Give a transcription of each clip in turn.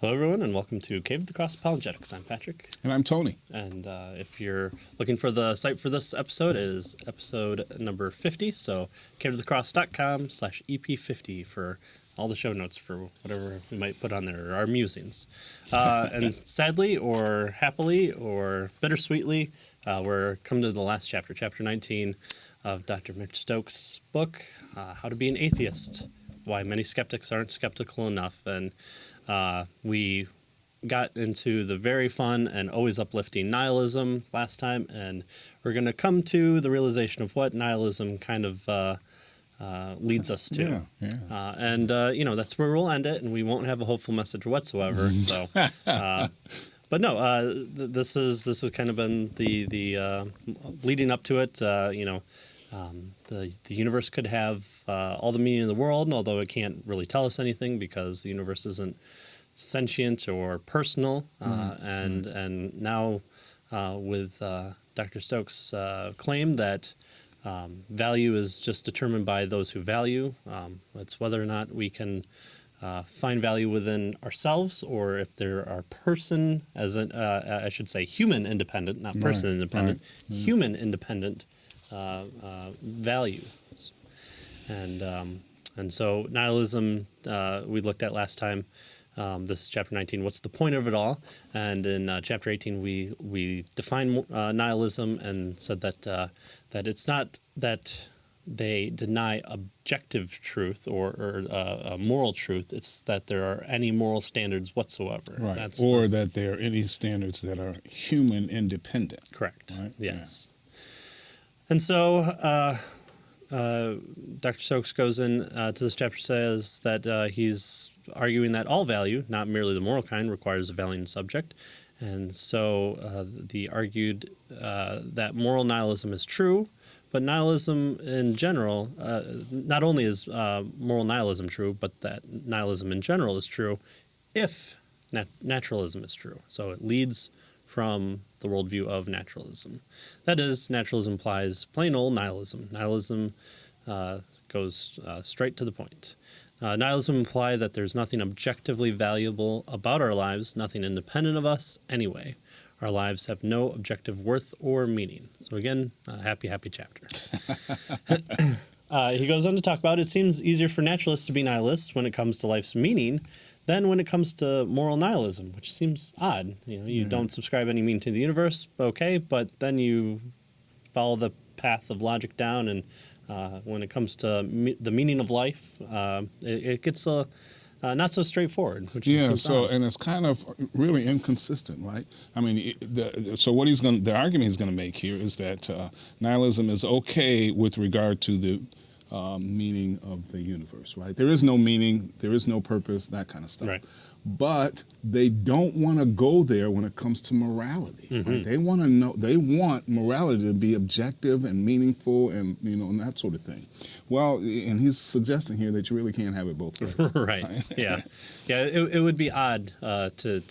Hello, everyone, and welcome to Cave of the Cross Apologetics. I'm Patrick. And I'm Tony. And if you're looking for the site for this episode, it is episode number 50. So caveofthecross.com/EP50 for all the show notes for whatever we might put on there, or our musings. And sadly, or happily, or bittersweetly, we're coming to the last chapter, chapter 19 of Dr. Mitch Stoke's book, How to Be an Atheist, Why Many Skeptics Aren't Skeptical Enough. And we got into the very fun and always uplifting nihilism last time, and we're going to come to the realization of what nihilism kind of leads us to. And that's where we'll end it, and we won't have a hopeful message whatsoever. So, but no, this has kind of been the leading up to it. The universe could have all the meaning in the world, and although it can't really tell us anything because the universe isn't sentient or personal, and now with Dr. Stokes' claim that value is just determined by those who value. It's whether or not we can find value within ourselves, or if there are human independent, not person independent, human independent values. And so nihilism we looked at last time. This is chapter 19. What's the point of it all? And in chapter 18, we defined nihilism and said that it's not that they deny objective truth or moral truth. It's that there are any moral standards whatsoever. Right. That there are any standards that are human independent. Correct. Right? Yes. Yeah. And so Dr. Stokes goes in to this chapter, says that he's arguing that all value, not merely the moral kind, requires a valiant subject. And so he argued that moral nihilism is true, but nihilism in general, not only is moral nihilism true, but that nihilism in general is true if naturalism is true. So it leads from the worldview of naturalism. That is, naturalism implies plain old nihilism. Nihilism goes straight to the point. Nihilism implies that there's nothing objectively valuable about our lives, nothing independent of us anyway. Our lives have no objective worth or meaning. So again, happy chapter. He goes on to talk about it seems easier for naturalists to be nihilists when it comes to life's meaning than when it comes to moral nihilism, which seems odd. You don't subscribe any meaning to the universe, okay, but then you follow the path of logic down, and when it comes to the meaning of life, it gets not so straightforward. And it's kind of really inconsistent, right? I mean, the argument he's going to make here is that nihilism is okay with regard to the meaning of the universe, right? There is no meaning, there is no purpose, that kind of stuff. Right. But they don't want to go there when it comes to morality. Mm-hmm. Right? They want to know. They want morality to be objective and meaningful, and and that sort of thing. Well, and he's suggesting here that you really can't have it both ways. Right. Yeah. It would be odd to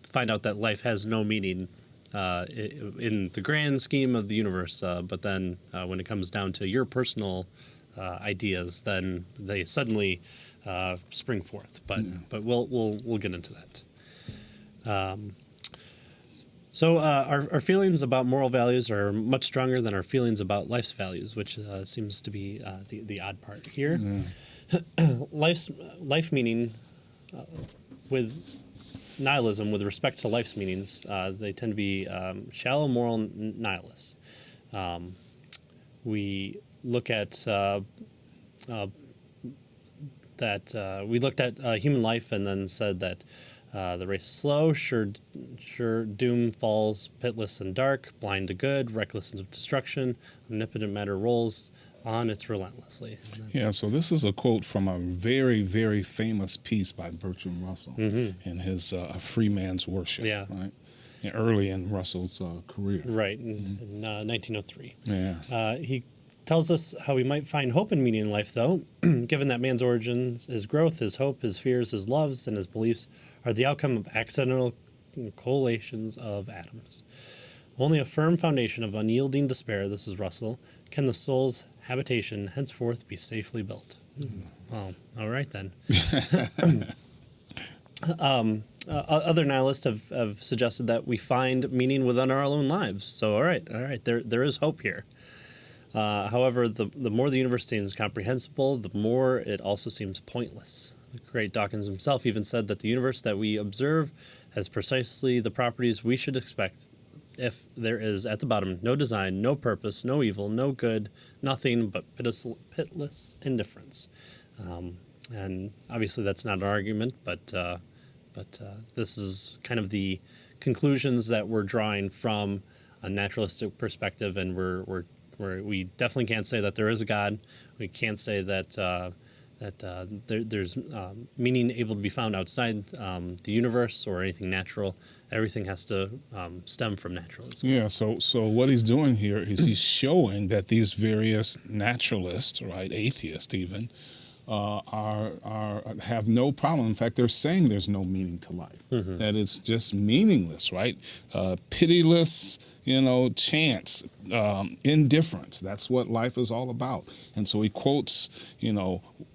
find out that life has no meaning in the grand scheme of the universe, but then when it comes down to your personal ideas, then they suddenly spring forth. But we'll get into that. So our feelings about moral values are much stronger than our feelings about life's values, which seems to be the odd part here. Life meaning with nihilism, with respect to life's meanings, they tend to be shallow moral nihilists. We look at we looked at human life and then said that the race is slow, sure doom falls, pitiless and dark, blind to good, reckless of destruction, omnipotent matter rolls on its relentlessly. So this is a quote from a very, very famous piece by Bertrand Russell in his A Free Man's Worship. Right? Early in Russell's career. Right, in 1903. He tells us how we might find hope and meaning in life, though, given that man's origins, his growth, his hope, his fears, his loves, and his beliefs are the outcome of accidental collations of atoms. Only a firm foundation of unyielding despair, this is Russell, can the soul's habitation henceforth be safely built. Oh, all right then. Other nihilists have suggested that we find meaning within our own lives. So, all right, there is hope here. However, the more the universe seems comprehensible, the more it also seems pointless. The great Dawkins himself even said that the universe that we observe has precisely the properties we should expect if there is at the bottom no design, no purpose, no evil, no good, nothing but pitiless indifference. And obviously that's not an argument, but this is kind of the conclusions that we're drawing from a naturalistic perspective, and we definitely can't say that there is a God. We can't say that there's meaning able to be found outside the universe or anything natural. Everything has to stem from naturalism. Yeah. So what he's doing here is he's showing that these various naturalists, right, atheists even, have no problem. In fact, they're saying there's no meaning to life. Mm-hmm. That it's just meaningless, right? Pitiless, chance, indifference. That's what life is all about. And so he quotes,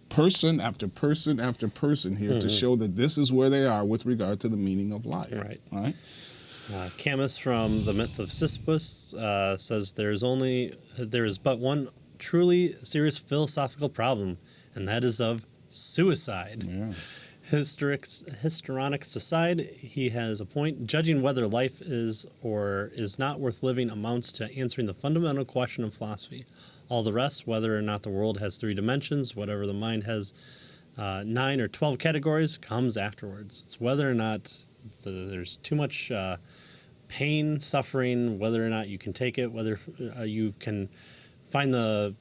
person after person after person here to show that this is where they are with regard to the meaning of life. Right. Camus from The Myth of Sisyphus says there is but one truly serious philosophical problem, and that is of suicide. Yeah. Histrionics aside, he has a point. Judging whether life is or is not worth living amounts to answering the fundamental question of philosophy. All the rest, whether or not the world has 3 dimensions, whatever the mind has 9 or 12 categories, comes afterwards. It's whether or not there's too much pain, suffering, whether or not you can take it, whether you can find the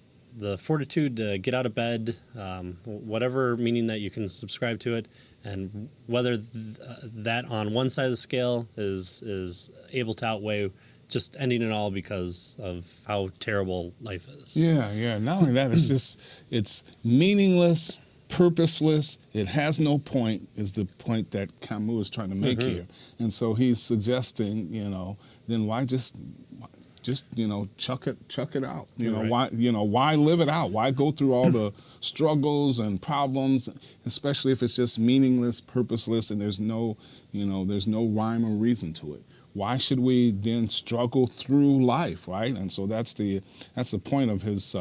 fortitude to get out of bed, whatever meaning that you can subscribe to it, and whether that on one side of the scale is able to outweigh just ending it all because of how terrible life is. Yeah. Not only that, it's meaningless, purposeless. It has no point, is the point that Camus is trying to make here. And so he's suggesting, then why just chuck it out. Why live it out? Why go through all the struggles and problems, especially if it's just meaningless, purposeless, and there's no rhyme or reason to it? Why should we then struggle through life, right? And so that's the point of his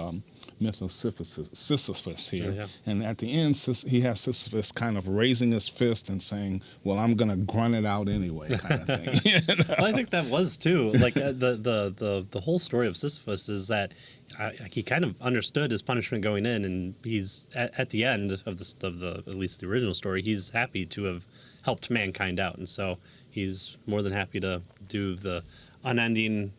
myth of Sisyphus here. Yeah. And at the end, he has Sisyphus kind of raising his fist and saying, well, I'm going to grunt it out anyway, kind of thing. Well, I think that was, too. Like, the whole story of Sisyphus is that he kind of understood his punishment going in, and he's, at the end of the at least the original story, he's happy to have helped mankind out. And so he's more than happy to do the unending,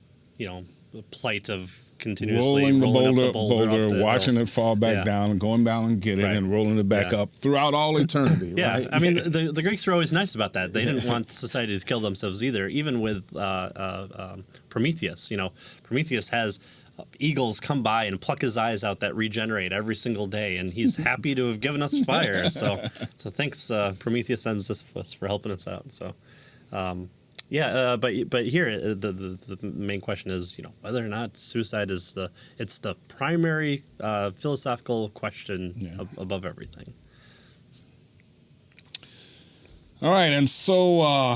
plight of continuously rolling the up the boulder, watching it fall back down, and going down and get it, and rolling it back up throughout all eternity. Yeah, right? I mean, the Greeks were always nice about that. They didn't want society to kill themselves either. Even with Prometheus, Prometheus has eagles come by and pluck his eyes out that regenerate every single day, and he's happy to have given us fire. So thanks, Prometheus and Sisyphus, for helping us out. So. But here the main question is, whether or not suicide is the primary philosophical question above everything. All right, and so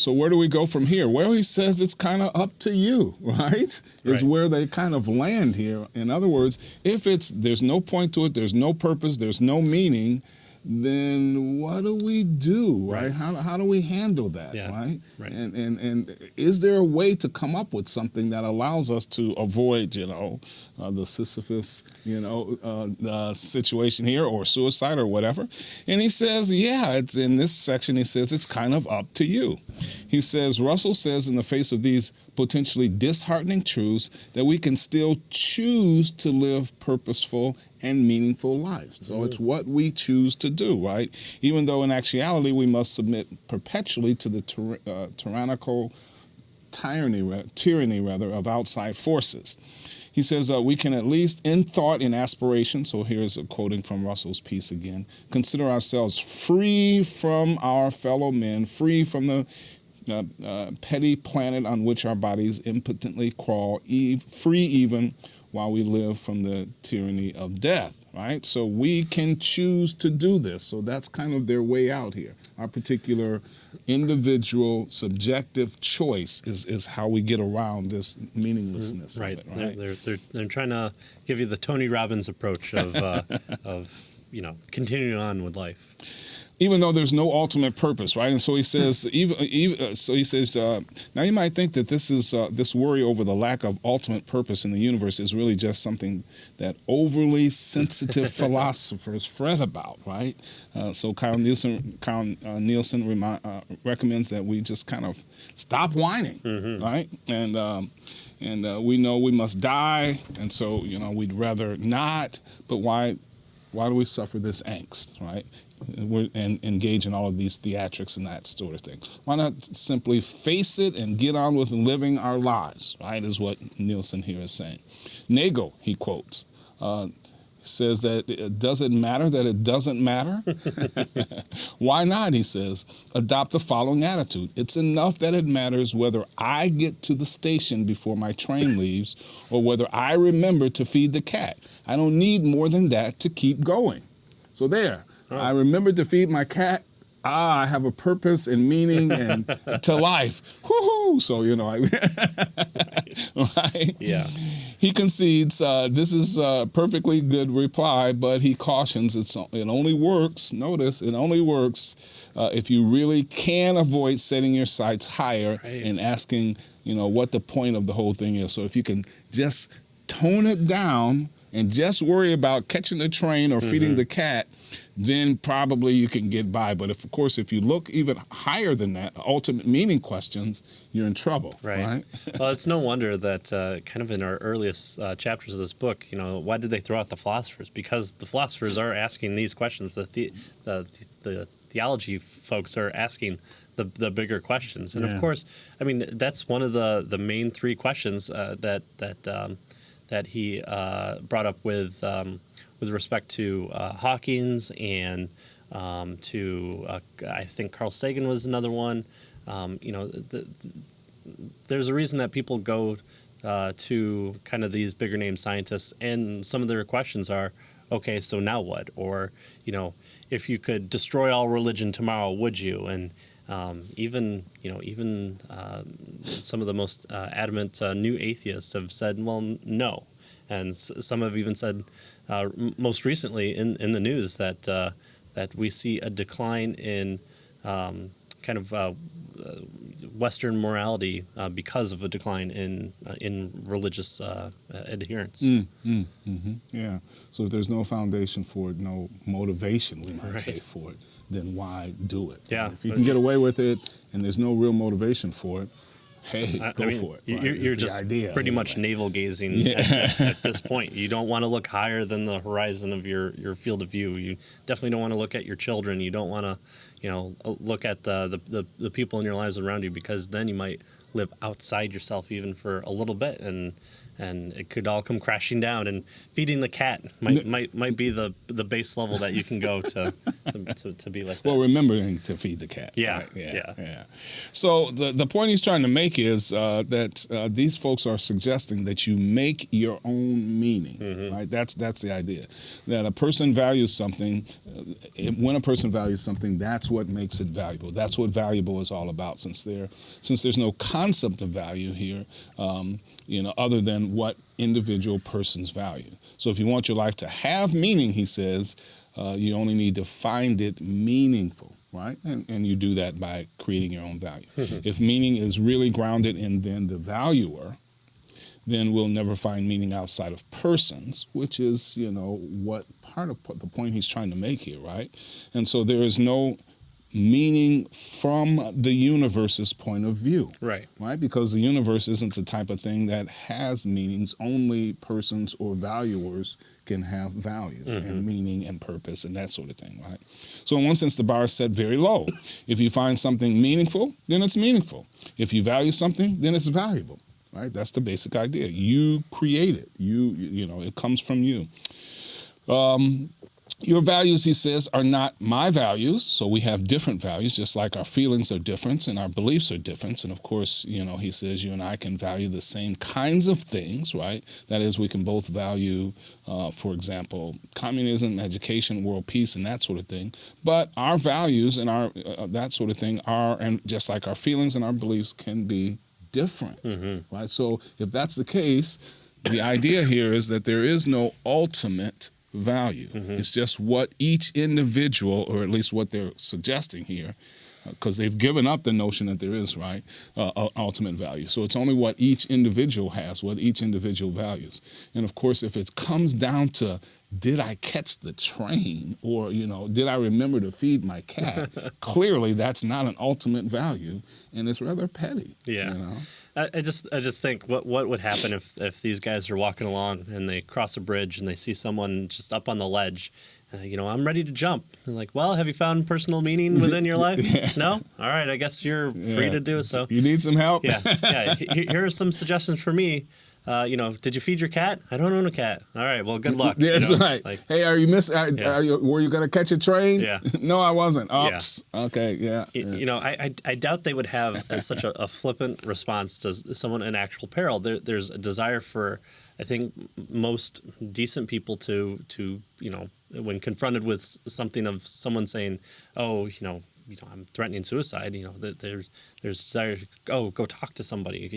where do we go from here? Well, he says it's kind of up to you, right? Is where they kind of land here. In other words, if there's no point to it, there's no purpose, there's no meaning, then what do we do, right? How do we handle that, right? And is there a way to come up with something that allows us to avoid, the Sisyphus, situation here, or suicide or whatever? And he says, it's in this section, he says, it's kind of up to you. He says, Russell says, in the face of these potentially disheartening truths, that we can still choose to live purposeful and meaningful lives. So it's what we choose to do, right? Even though in actuality we must submit perpetually to the tyrannical tyranny of outside forces. He says we can at least in thought and aspiration, so here's a quoting from Russell's piece again, consider ourselves free from our fellow men, free from the petty planet on which our bodies impotently crawl, free even while we live from the tyranny of death, right? So we can choose to do this. So that's kind of their way out here. Our particular individual subjective choice is how we get around this meaninglessness. Right. Of it, right? They're trying to give you the Tony Robbins approach of continuing on with life. Even though there's no ultimate purpose, right? And so he says, now you might think that this worry over the lack of ultimate purpose in the universe is really just something that overly sensitive philosophers fret about, right? So Kyle Nielsen recommends that we just kind of stop whining, right? And we know we must die, and so we'd rather not. But why do we suffer this angst, right? And engage in all of these theatrics and that sort of thing. Why not simply face it and get on with living our lives, right, is what Nielsen here is saying. Nagel, he quotes, says that does it matter that it doesn't matter? Why not, he says, adopt the following attitude. It's enough that it matters whether I get to the station before my train leaves or whether I remember to feed the cat. I don't need more than that to keep going. So there. I remember to feed my cat. I have a purpose and meaning and to life. Woohoo! So, right? Yeah. He concedes this is a perfectly good reply, but he cautions it only works. Notice, it only works if you really can avoid setting your sights higher and asking, what the point of the whole thing is. So if you can just tone it down and just worry about catching the train or feeding the cat, then probably you can get by. But of course, if you look even higher than that, ultimate meaning questions, you're in trouble. Right. Well, it's no wonder that kind of in our earliest chapters of this book, why did they throw out the philosophers? Because the philosophers are asking these questions. The theology folks are asking the bigger questions. And of course, I mean, that's one of the main three questions that he brought up with respect to Hawkins and to I think Carl Sagan was another one. There's a reason that people go to kind of these bigger name scientists, and some of their questions are, okay, so now what? Or if you could destroy all religion tomorrow, would you? And even some of the most adamant new atheists have said, well, no. And some have even said, most recently in the news, that we see a decline in kind of Western morality because of a decline in religious adherence. Yeah. So if there's no foundation for it, no motivation, we might say, for it, then why do it? Yeah. If you can get away with it and there's no real motivation for it, hey, go for it. Right? You're just pretty much navel-gazing at this point. You don't want to look higher than the horizon of your field of view. You definitely don't want to look at your children. You don't want to, look at the people in your lives around you, because then you might live outside yourself even for a little bit, and it could all come crashing down. And feeding the cat might be the base level that you can go to be like that. Well, remembering to feed the cat. Yeah. Right? Yeah. So the point he's trying to make is that these folks are suggesting that you make your own meaning. Right? That's the idea. That a person values something. When a person values something, that's what makes it valuable. That's what valuable is all about. Since there's no concept of value here, other than what individual persons value. So if you want your life to have meaning, he says, you only need to find it meaningful, right? And you do that by creating your own value. If meaning is really grounded in then the valuer, then we'll never find meaning outside of persons, which is, what part of the point he's trying to make here, right? And so there is no meaning from the universe's point of view. Right? Because the universe isn't the type of thing that has meanings. Only persons or valuers can have value and meaning and purpose and that sort of thing, right? So in one sense, the bar is set very low. If you find something meaningful, then it's meaningful. If you value something, then it's valuable, right? That's the basic idea. You create it. It comes from you. Your values, he says, are not my values. So we have different values, just like our feelings are different and our beliefs are different. And of course, he says you and I can value the same kinds of things, right? That is, we can both value, for example, communism, education, world peace, and that sort of thing. But our values and our that sort of thing are, and just like our feelings and our beliefs, can be different, right? So if that's the case, the idea here is that there is no ultimate value. It's just what each individual, or at least what they're suggesting here, because they've given up the notion that there is, right, ultimate value. So it's only what each individual has, what each individual values. And of course, if it comes down to, did I catch the train, or, did I remember to feed my cat, clearly that's not an ultimate value, and it's rather petty. Yeah. I just think what would happen if these guys are walking along and they cross a bridge and they see someone just up on the ledge, I'm ready to jump. They're like, well, have you found personal meaning within your life? No? All right, I guess you're free to do so. You need some help? Yeah. Here are some suggestions for me. Did you feed your cat? I don't own a cat. All right, well, good luck. That's right. Like, hey, were you going to catch a train? Yeah. No, I wasn't. Oops. Yeah. Okay, yeah. I doubt they would have such a flippant response to someone in actual peril. There's a desire for, I think, most decent people to when confronted with something of someone saying, oh, I'm threatening suicide. There's desire to go talk to somebody.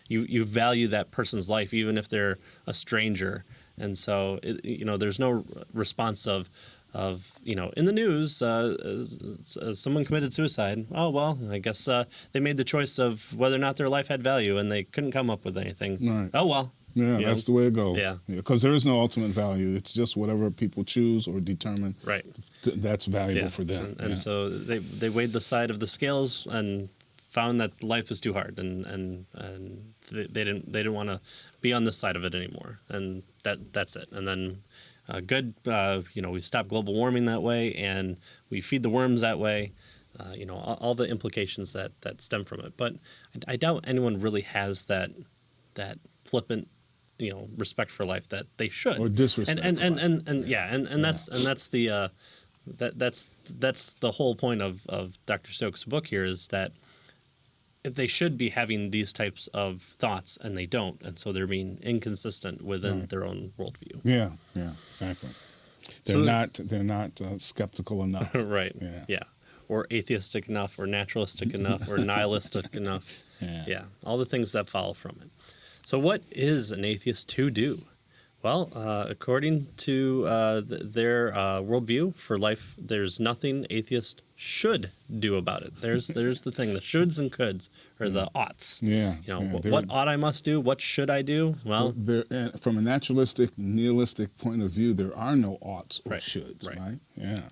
You value that person's life even if they're a stranger, and so there's no response of in the news someone committed suicide. Oh well, I guess they made the choice of whether or not their life had value, and they couldn't come up with anything. Right. Oh well. Yeah, that's the way it goes. Yeah. Because there is no ultimate value. It's just whatever people choose or determine. Right. That's valuable for them. And so they weighed the side of the scales and found that life is too hard, and they didn't want to be on this side of it anymore, and that's it. And then we stop global warming that way, and we feed the worms that way. All the implications that stem from it. But I doubt anyone really has that flippant respect for life that they should, or disrespect and that's the whole point of Dr. Stokes' book here, is that they should be having these types of thoughts, and they don't, and so they're being inconsistent within their own worldview. Yeah, exactly. They're not skeptical enough. Right. Yeah. Or atheistic enough, or naturalistic enough, or nihilistic enough. Yeah. All the things that follow from it. So what is an atheist to do? Well, according to their worldview for life, there's nothing atheists should do about it. There's the thing, the shoulds and coulds, or the oughts. What ought I must do? What should I do? Well, from a naturalistic, nihilistic point of view, there are no oughts or shoulds, right? Yeah.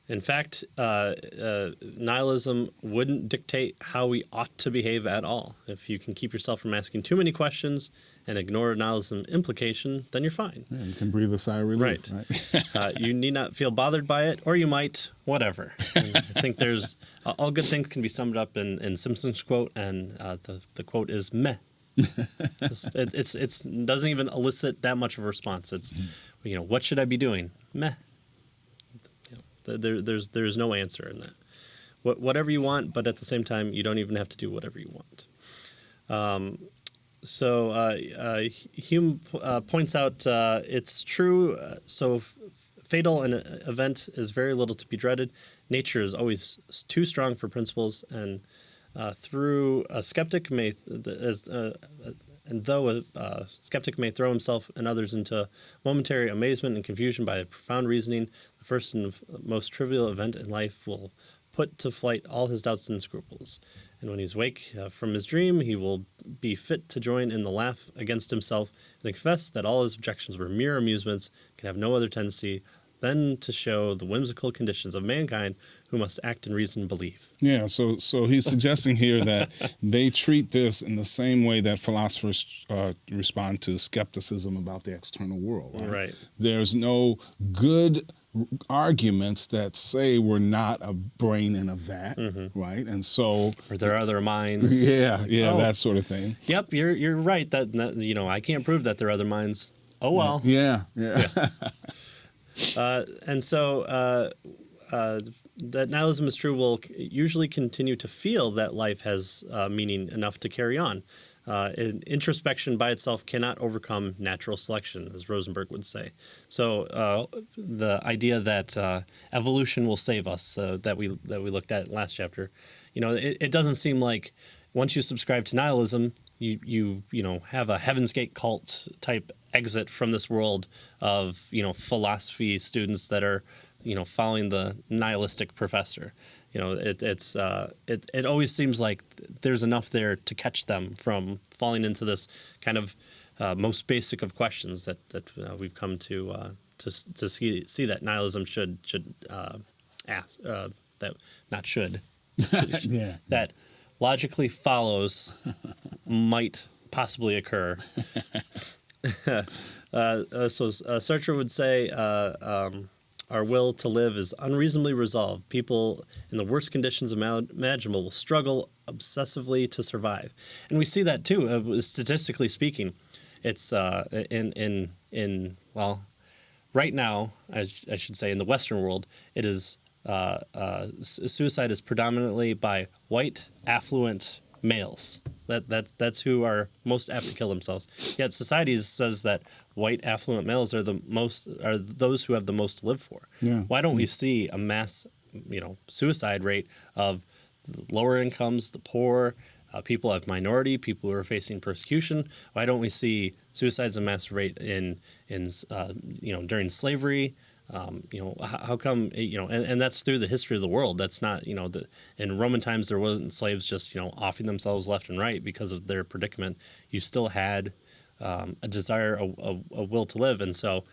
In fact, nihilism wouldn't dictate how we ought to behave at all. If you can keep yourself from asking too many questions and ignore nihilism implication, then you're fine. Yeah, you can breathe a sigh of relief. Right. You need not feel bothered by it, or you might, whatever. And I think there's all good things can be summed up in Simpson's quote, and the quote is meh. It doesn't even elicit that much of a response. It's, what should I be doing? Meh. There's no answer in that. Whatever you want, but at the same time, you don't even have to do whatever you want. Hume points out it's true. So fatal an event is very little to be dreaded. Nature is always too strong for principles, and through a skeptic though a skeptic may throw himself and others into momentary amazement and confusion by profound reasoning, the first and most trivial event in life will put to flight all his doubts and scruples. And when he's awake from his dream, he will be fit to join in the laugh against himself and confess that all his objections were mere amusements, can have no other tendency than to show the whimsical conditions of mankind who must act and reason and believe. Yeah, so he's suggesting here that they treat this in the same way that philosophers respond to skepticism about the external world. Right. There's no good arguments that say we're not a brain in a vat, right? And so, or there are other minds. That sort of thing. Yep, you're right. That I can't prove that there are other minds. Oh well. Yeah. And so that nihilism is true will usually continue to feel that life has meaning enough to carry on. Introspection by itself cannot overcome natural selection, as Rosenberg would say. So the idea that evolution will save us, that we looked at last chapter, it doesn't seem like once you subscribe to nihilism, you have a Heaven's Gate cult type exit from this world of philosophy students that are following the nihilistic professor. It always seems like there's enough there to catch them from falling into this kind of most basic of questions that we've come to see that nihilism should ask that not should Yeah. that logically follows might possibly occur. So Sartre would say our will to live is unreasonably resolved. People in the worst conditions imaginable will struggle obsessively to survive. And we see that too, statistically speaking. It's right now, I should say, in the Western world, it is suicide is predominantly by white, affluent males. That's who are most apt to kill themselves. Yet society says that white affluent males are those who have the most to live for. Yeah. Why don't we see a mass, suicide rate of lower incomes, the poor, people of minority, people who are facing persecution? Why don't we see suicides a mass rate in during slavery? How come, and that's through the history of the world. That's not, in Roman times, there wasn't slaves just, offing themselves left and right because of their predicament. You still had a desire, a will to live. And so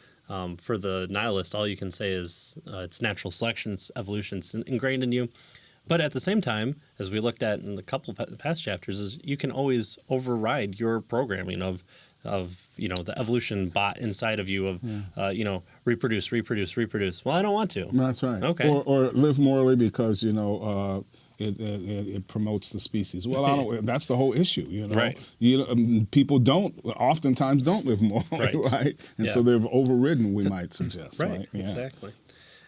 for the nihilist, all you can say is it's natural selection, it's evolution, it's ingrained in you. But at the same time, as we looked at in a couple past chapters, is you can always override your programming of the evolution bot inside of you of reproduce. Well, I don't want to. That's right. Okay. Or live morally because it promotes the species. Well, I don't. That's the whole issue. Right. People oftentimes don't live morally, right? And Yeah. so they're overridden. We might suggest. Right. Yeah. Exactly.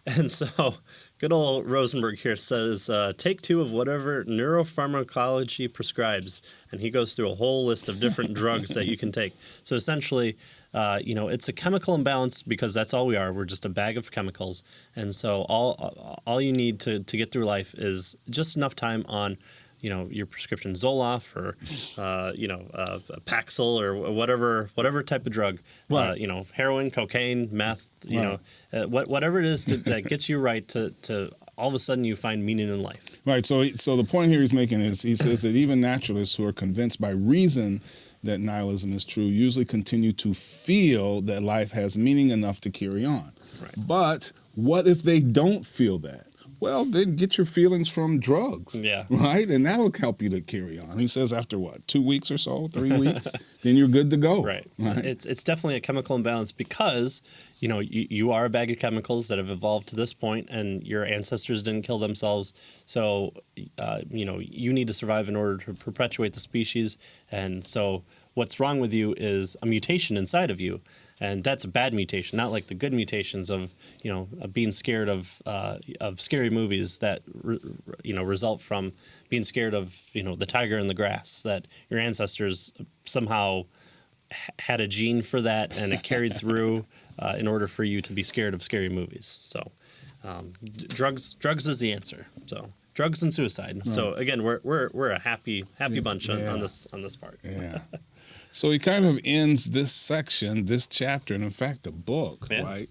And so, good old Rosenberg here says, take 2 of whatever neuropharmacology prescribes. And he goes through a whole list of different drugs that you can take. So essentially, it's a chemical imbalance because that's all we are. We're just a bag of chemicals. And so all you need to get through life is just enough time on your prescription Zoloft or Paxil or whatever type of drug, right. Heroin, cocaine, meth, whatever it is that gets you right to all of a sudden you find meaning in life. Right. So the point here he's making is he says that even naturalists who are convinced by reason that nihilism is true usually continue to feel that life has meaning enough to carry on. Right. But what if they don't feel that? Well, then get your feelings from drugs. Yeah. Right? And that'll help you to carry on. He says after 2 weeks or so, 3 weeks, then you're good to go. Right. It's definitely a chemical imbalance because, you are a bag of chemicals that have evolved to this point and your ancestors didn't kill themselves. So, you need to survive in order to perpetuate the species. And so what's wrong with you is a mutation inside of you. And that's a bad mutation, not like the good mutations of, being scared of scary movies that, result from being scared of, the tiger in the grass, that your ancestors somehow had a gene for that and it carried through in order for you to be scared of scary movies. So drugs is the answer. So drugs and suicide. Right. So again, we're a happy bunch on this part. Yeah. So he kind of ends this section, this chapter, and in fact the book, right,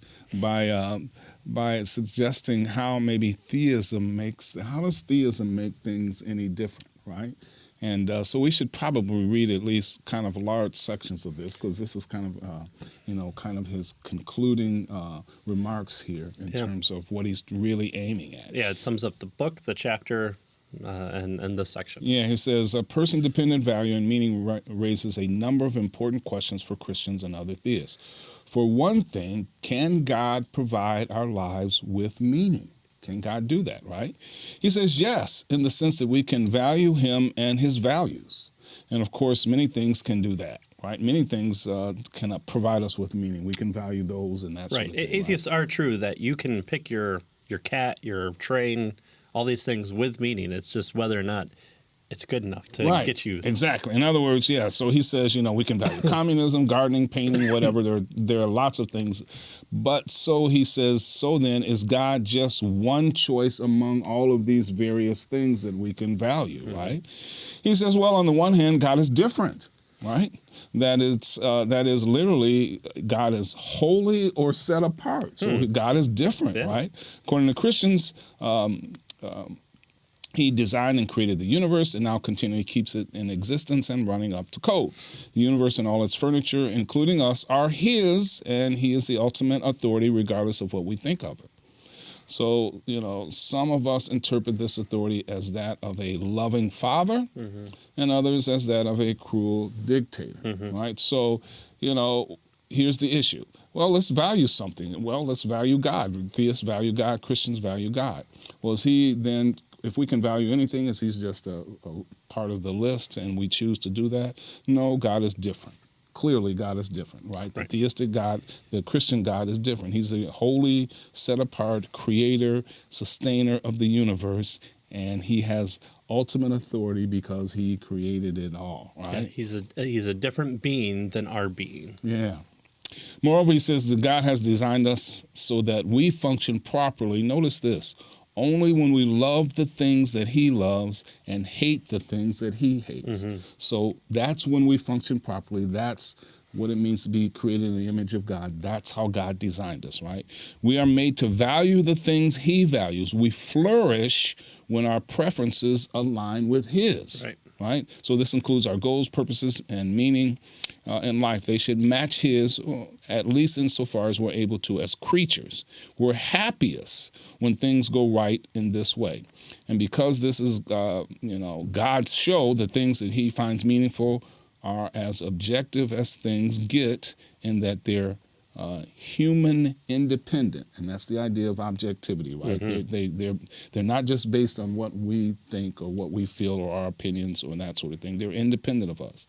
by suggesting how maybe how does theism make things any different, right? And so we should probably read at least kind of large sections of this because this is kind of his concluding remarks here in terms of what he's really aiming at. Yeah, it sums up the book, the chapter. And this section. Yeah, he says, a person-dependent value and meaning raises a number of important questions for Christians and other theists. For one thing, can God provide our lives with meaning? Can God do that, right? He says yes, in the sense that we can value him and his values. And of course, many things can do that, right? Many things can provide us with meaning. We can value those and that sort of thing. Atheists are true that you can pick your cat, your train, all these things with meaning. It's just whether or not it's good enough to get you. Exactly. In other words, yeah. So he says, we can value communism, gardening, painting, whatever. There are lots of things. But so he says, so then is God just one choice among all of these various things that we can value, right? He says, well, on the one hand, God is different, right? That is literally God is holy or set apart. So God is different, right? According to Christians, he designed and created the universe and now continually keeps it in existence and running up to code. The universe and all its furniture, including us, are his, and he is the ultimate authority regardless of what we think of it. So, some of us interpret this authority as that of a loving father and others as that of a cruel dictator, right? So, here's the issue. Well, let's value something. Well, let's value God. Theists value God. Christians value God. Well, is he then... If we can value anything, is he's just a part of the list and we choose to do that? No, God is different. Clearly, God is different, right? The theistic God, the Christian God is different. He's a holy, set-apart creator, sustainer of the universe, and he has ultimate authority because he created it all, right? Yeah, he's a different being than our being. Yeah. Moreover, he says that God has designed us so that we function properly. Notice this. Only when we love the things that he loves and hate the things that he hates. So that's when we function properly. That's what it means to be created in the image of God. That's how God designed us, right? We are made to value the things he values. We flourish when our preferences align with his, right? So this includes our goals, purposes, and meaning in life. They should match his, at least insofar as we're able to as creatures. We're happiest when things go right in this way. And because this is, God's show, the things that he finds meaningful are as objective as things get in that they're human independent, and that's the idea of objectivity, right? They're not just based on what we think or what we feel or our opinions or that sort of thing. They're independent of us,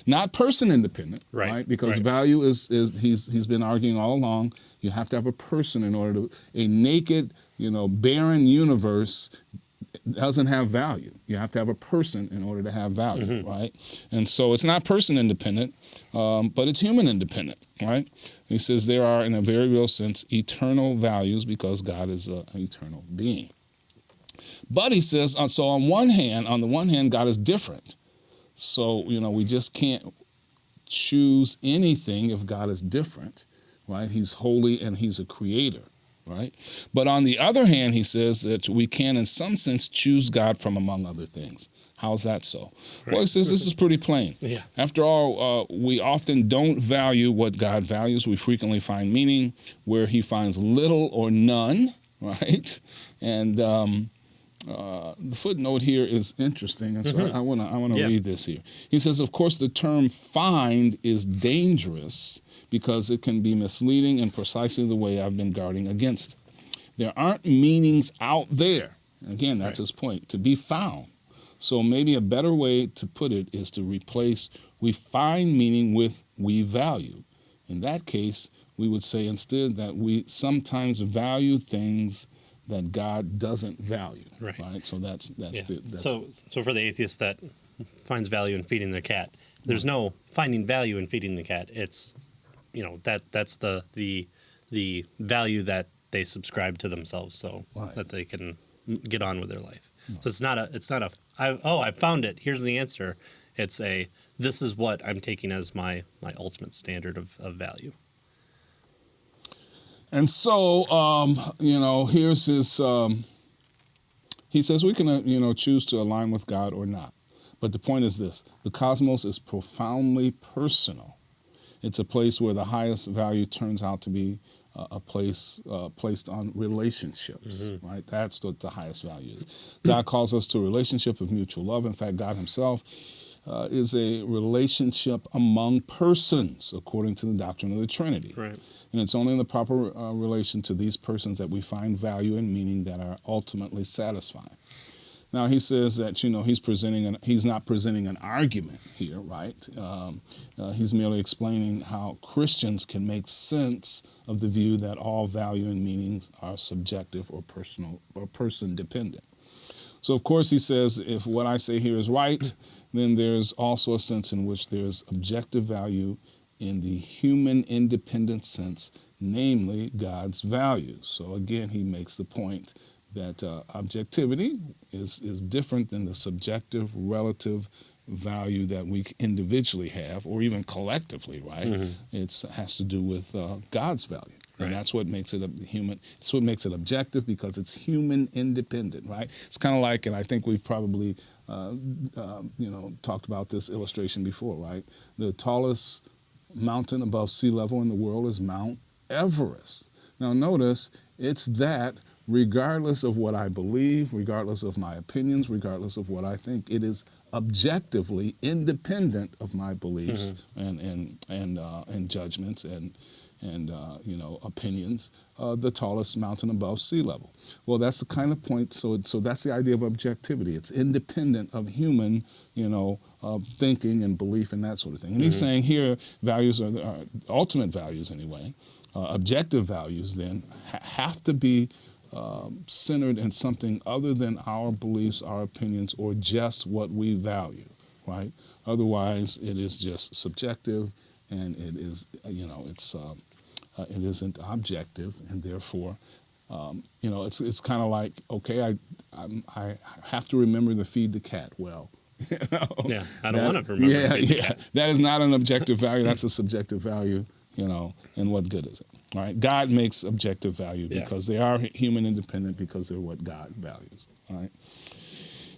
not person independent, right? Because value is he's been arguing all along. You have to have a person in order to a naked, barren universe doesn't have value. You have to have a person in order to have value, right? And so it's not person independent, but it's human independent, right? He says there are, in a very real sense, eternal values because God is an eternal being. But he says, so on the one hand, God is different. So, we just can't choose anything if God is different, right? He's holy and he's a creator. Right? But on the other hand, he says that we can, in some sense, choose God from among other things. How's that so? Well, he says this is pretty plain. After all, we often don't value what God values. We frequently find meaning where he finds little or none, right? And the footnote here is interesting, and so I want to read this here. He says, of course, the term find is dangerous because it can be misleading in precisely the way I've been guarding against. There aren't meanings out there. Again, that's his point, to be found. So maybe a better way to put it is to replace we find meaning with we value. In that case, we would say instead that we sometimes value things that God doesn't value. Right? So that's so for the atheist that finds value in feeding their cat, there's no finding value in feeding the cat. It's that's the value that they subscribe to themselves, so that they can get on with their life. So it's not a I found it. Here's the answer. It's this is what I'm taking as my ultimate standard of value. And so here's his. He says we can choose to align with God or not, but the point is this: the cosmos is profoundly personal. It's a place where the highest value turns out to be a place placed on relationships, right? That's what the highest value is. God calls us to a relationship of mutual love. In fact, God himself is a relationship among persons, according to the doctrine of the Trinity. And it's only in the proper relation to these persons that we find value and meaning that are ultimately satisfying. Now he says that he's not presenting an argument here, right? He's merely explaining how Christians can make sense of the view that all value and meanings are subjective or personal or person dependent. So of course he says if what I say here is right, then there's also a sense in which there's objective value in the human independent sense, namely God's values. So again, he makes the point that objectivity is different than the subjective relative value that we individually have or even collectively, right? Mm-hmm. It has to do with God's value. Right. And that's what makes it it's what makes it objective, because it's human independent, right? It's kind of like, and I think we've probably talked about this illustration before, right? The tallest mountain above sea level in the world is Mount Everest. Now notice, it's that regardless of what I believe, regardless of my opinions, regardless of what I think. It is objectively independent of my beliefs and judgments and opinions. The tallest mountain above sea level. Well, that's the kind of point. So that's the idea of objectivity. It's independent of human, thinking and belief and that sort of thing. And he's saying here, values are ultimate values anyway. Objective values then have to be centered in something other than our beliefs, our opinions, or just what we value, right? Otherwise, it is just subjective, and it is, it isn't objective, and therefore, it's kind of like, okay, I have to remember to feed the cat well. Yeah, I don't want to remember to feed the cat. That is not an objective value. That's a subjective value, and what good is it? All right, God makes objective value because they are human independent, because they're what God values. All right.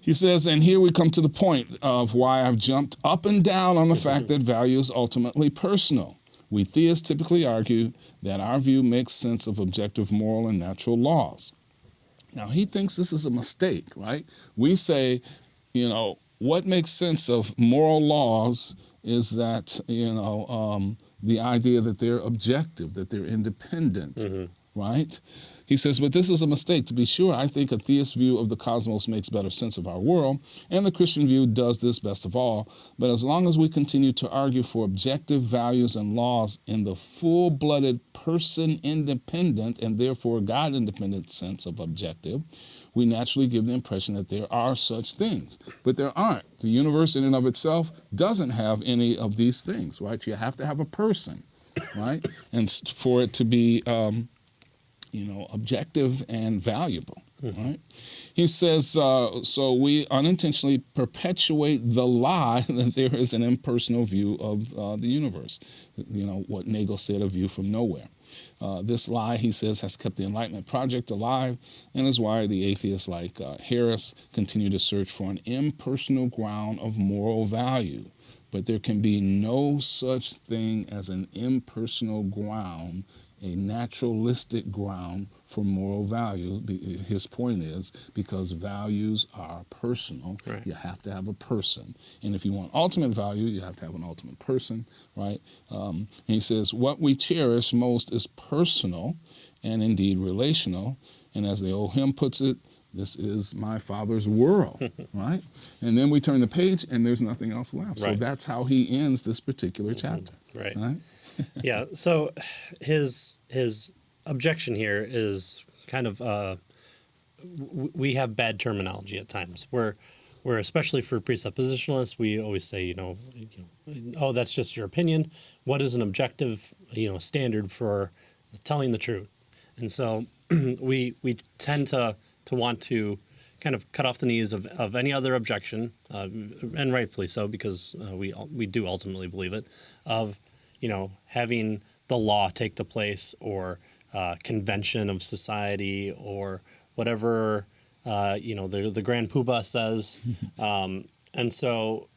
He says, and here we come to the point of why I've jumped up and down on the fact that value is ultimately personal. We theists typically argue that our view makes sense of objective moral and natural laws. Now, he thinks this is a mistake, right? We say, what makes sense of moral laws is that, the idea that they're objective, that they're independent, right? He says, but this is a mistake. To be sure, I think a theist view of the cosmos makes better sense of our world, and the Christian view does this best of all. But as long as we continue to argue for objective values and laws in the full-blooded person-independent and therefore God-independent sense of objective, we naturally give the impression that there are such things. But there aren't. The universe in and of itself doesn't have any of these things, right? You have to have a person, right? And for it to be, objective and valuable, right? He says, so we unintentionally perpetuate the lie that there is an impersonal view of the universe. What Nagel said, a view from nowhere. This lie, he says, has kept the Enlightenment project alive and is why the atheists like Harris continue to search for an impersonal ground of moral value. But there can be no such thing as an impersonal ground, a naturalistic ground for moral value. His point is, because values are personal, right. You have to have a person. And if you want ultimate value, you have to have an ultimate person, right? And he says, what we cherish most is personal and indeed relational. And as the old hymn puts it, this is my Father's world, right? And then we turn the page and there's nothing else left. Right. So that's how he ends this particular chapter. Right? Yeah, so his objection here is kind of we have bad terminology at times. Where especially for presuppositionalists, we always say, oh, that's just your opinion. What is an objective, standard for telling the truth? And so we tend to want to kind of cut off the knees of any other objection, and rightfully so, because we do ultimately believe it, of having the law take the place, or convention of society, or whatever the Grand Poobah says, and so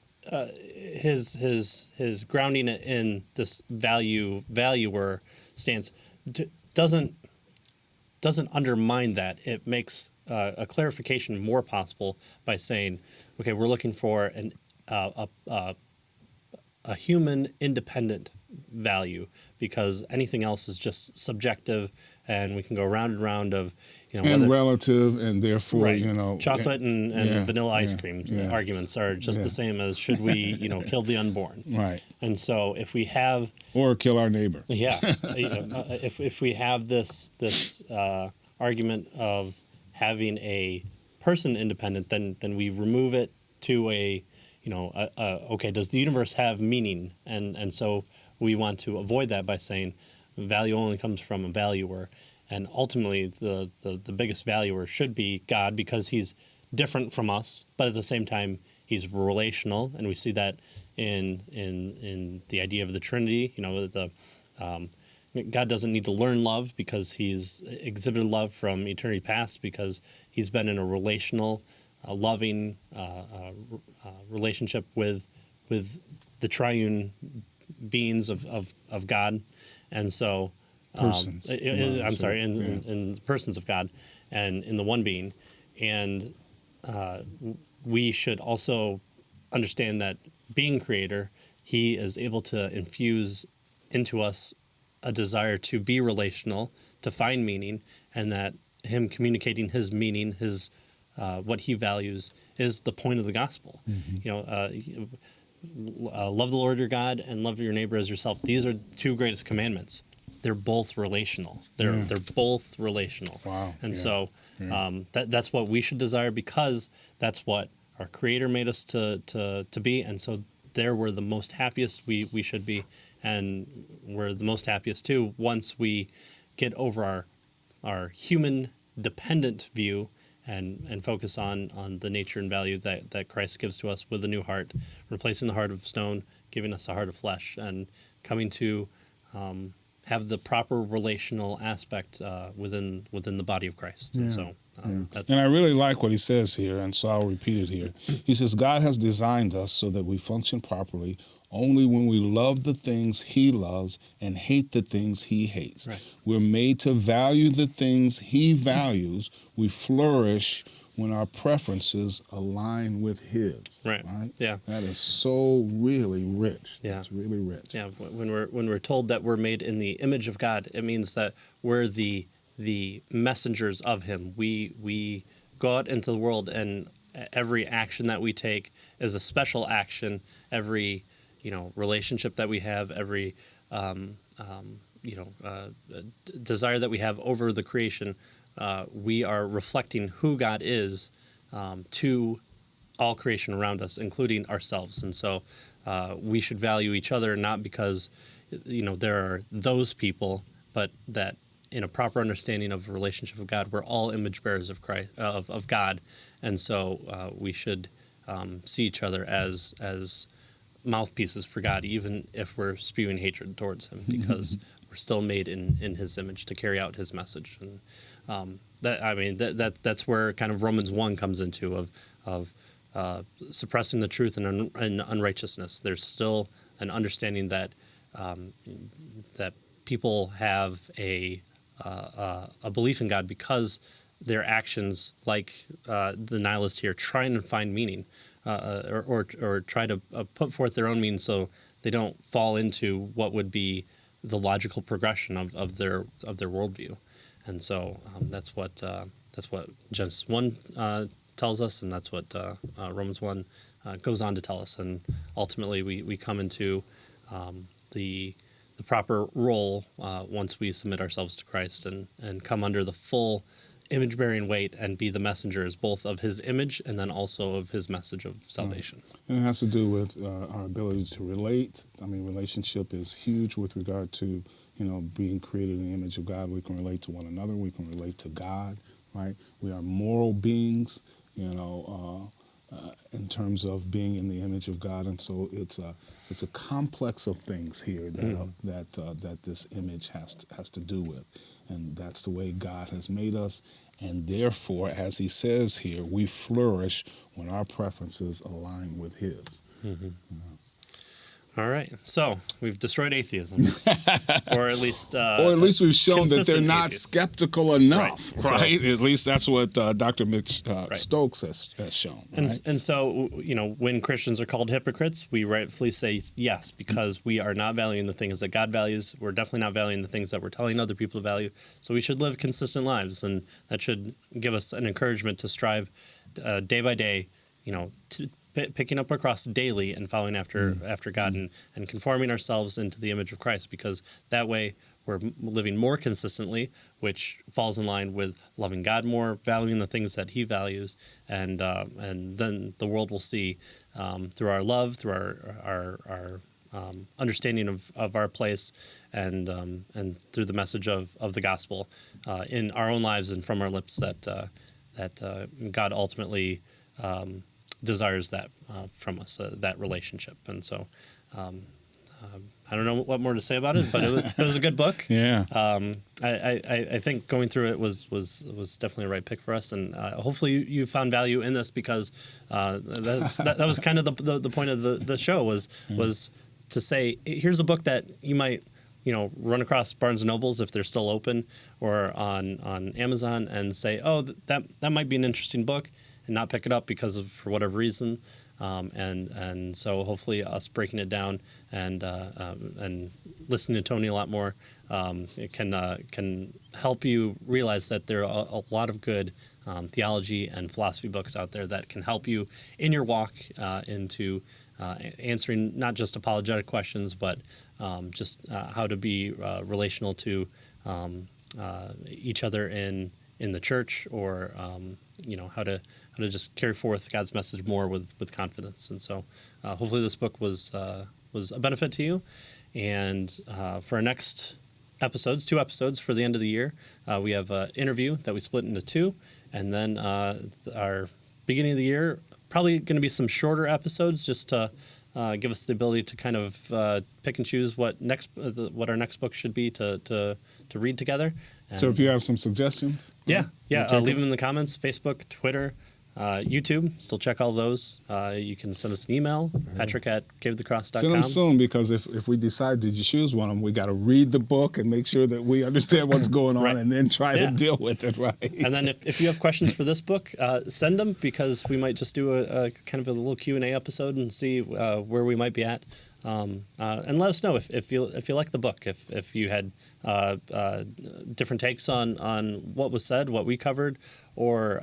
his grounding it in this valuer stance doesn't undermine that. It makes a clarification more possible by saying, okay, we're looking for a human independent value, because anything else is just subjective, and we can go round and round of, and whether, relative, and therefore, right, chocolate and vanilla ice cream arguments are just the same as should we, kill the unborn. Right. And so if we have, or kill our neighbor. Yeah, if we have this argument of having a person independent, then we remove it to okay, does the universe have meaning? And so we want to avoid that by saying value only comes from a valuer, and ultimately the biggest valuer should be God, because he's different from us, but at the same time he's relational, and we see that in the idea of the Trinity. God doesn't need to learn love because he's exhibited love from eternity past, because he's been in a relational, loving relationship with the triune beings of God. And so persons. I'm sorry, in the persons of God and in the one being. And we should also understand that being creator, he is able to infuse into us a desire to be relational, to find meaning, and that him communicating his meaning, his what he values, is the point of the gospel. Mm-hmm. Love the Lord your God and love your neighbor as yourself. These are two greatest commandments. They're both relational. They're both relational. Wow. And so that's what we should desire, because that's what our Creator made us to be. And so there we're the most happiest we should be, and we're the most happiest too once we get over our human dependent view and focus on the nature and value that Christ gives to us with a new heart, replacing the heart of stone, giving us a heart of flesh, and coming to have the proper relational aspect within the body of Christ. And so that's, and I really like what he says here, and so I'll repeat it here. He says, God has designed us so that we function properly only when we love the things he loves and hate the things he hates. Right. We're made to value the things he values. We flourish when our preferences align with his. Right. Yeah. That is so really rich. Yeah. That's really rich. Yeah. When we're told that we're made in the image of God, it means that we're the messengers of him. We go out into the world, and every action that we take is a special action. Every relationship that we have, every desire that we have over the creation, we are reflecting who God is to all creation around us, including ourselves. And so we should value each other, not because there are those people, but that in a proper understanding of the relationship of God, we're all image bearers of Christ, of God, and so we should see each other as mouthpieces for God, even if we're spewing hatred towards him, because we're still made in his image to carry out his message. And that's where kind of Romans 1 comes into of suppressing the truth and unrighteousness. There's still an understanding that that people have a belief in God because their actions, like the nihilist here, trying to find meaning. Or try to put forth their own means, so they don't fall into what would be the logical progression of their worldview. And so that's what Genesis 1 tells us, and that's what Romans 1 goes on to tell us. And ultimately, we come into the proper role once we submit ourselves to Christ and come under the full image-bearing weight and be the messengers both of his image and then also of his message of salvation. And it has to do with our ability to relate. I mean, relationship is huge with regard to, being created in the image of God. We can relate to one another. We can relate to God, right? We are moral beings, in terms of being in the image of God. And so it's a complex of things here that this image has to do with. And that's the way God has made us. And therefore, as he says here, we flourish when our preferences align with his. Mm-hmm. All right. So we've destroyed atheism, or at least we've shown that they're not atheists. skeptical enough, Right. right? So, At least that's what Dr. Mitch Stokes has shown. Right? And so, when Christians are called hypocrites, we rightfully say yes, because we are not valuing the things that God values. We're definitely not valuing the things that we're telling other people to value. So we should live consistent lives, and that should give us an encouragement to strive day by day, picking up our cross daily and following after God and conforming ourselves into the image of Christ, because that way we're living more consistently, which falls in line with loving God more, valuing the things that He values, and then the world will see through our love, through our understanding of our place, and through the message of the gospel in our own lives and from our lips that God ultimately desires that from us, that relationship. And so I don't know what more to say about it, but it was a good book. Yeah. I think going through it was definitely a right pick for us, and hopefully you found value in this, because that was kind of the point of the show was to say, here's a book that you might run across Barnes and Nobles if they're still open, or on Amazon, and say, oh, that might be an interesting book, and not pick it up because of, for whatever reason. And so hopefully us breaking it down and listening to Tony a lot more, it can help you realize that there are a lot of good theology and philosophy books out there that can help you in your walk into answering not just apologetic questions, but just how to be relational to each other in the church, or how to just carry forth God's message more with confidence. And so hopefully this book was a benefit to you. And for our next episodes, 2 episodes for the end of the year, we have an interview that we split into 2, and then our beginning of the year, probably going to be some shorter episodes, just to give us the ability to kind of pick and choose what our next book should be to read together. And so if you have some suggestions, leave them in the comments. Facebook, Twitter, YouTube. Still check all those. You can send us an email, patrick@caveofthecross.com. send them soon, because if we decide to choose one of them, we got to read the book and make sure that we understand what's going on, Right. and then try to deal with it, right? And then if you have questions for this book, send them, because we might just do a kind of a little Q&A episode and see where we might be at. And let us know if you like the book, if you had different takes on what was said, what we covered, or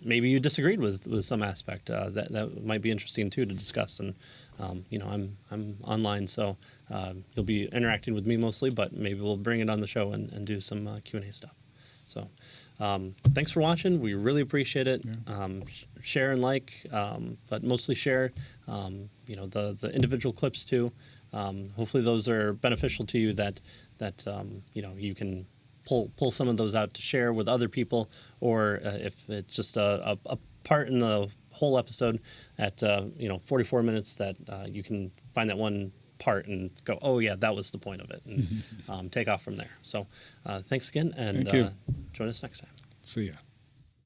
maybe you disagreed with some aspect that might be interesting too to discuss. And I'm online, so you'll be interacting with me mostly, but maybe we'll bring it on the show and do some Q&A stuff. So thanks for watching. We really appreciate it. Yeah. Share and like, but mostly share. The individual clips too. Hopefully those are beneficial to you. That you can pull some of those out to share with other people, or if it's just a part in the whole episode at 44 minutes, that you can find that one part and go, oh yeah, that was the point of it, and take off from there. So thanks again, and Thank you. Join us next time. See ya.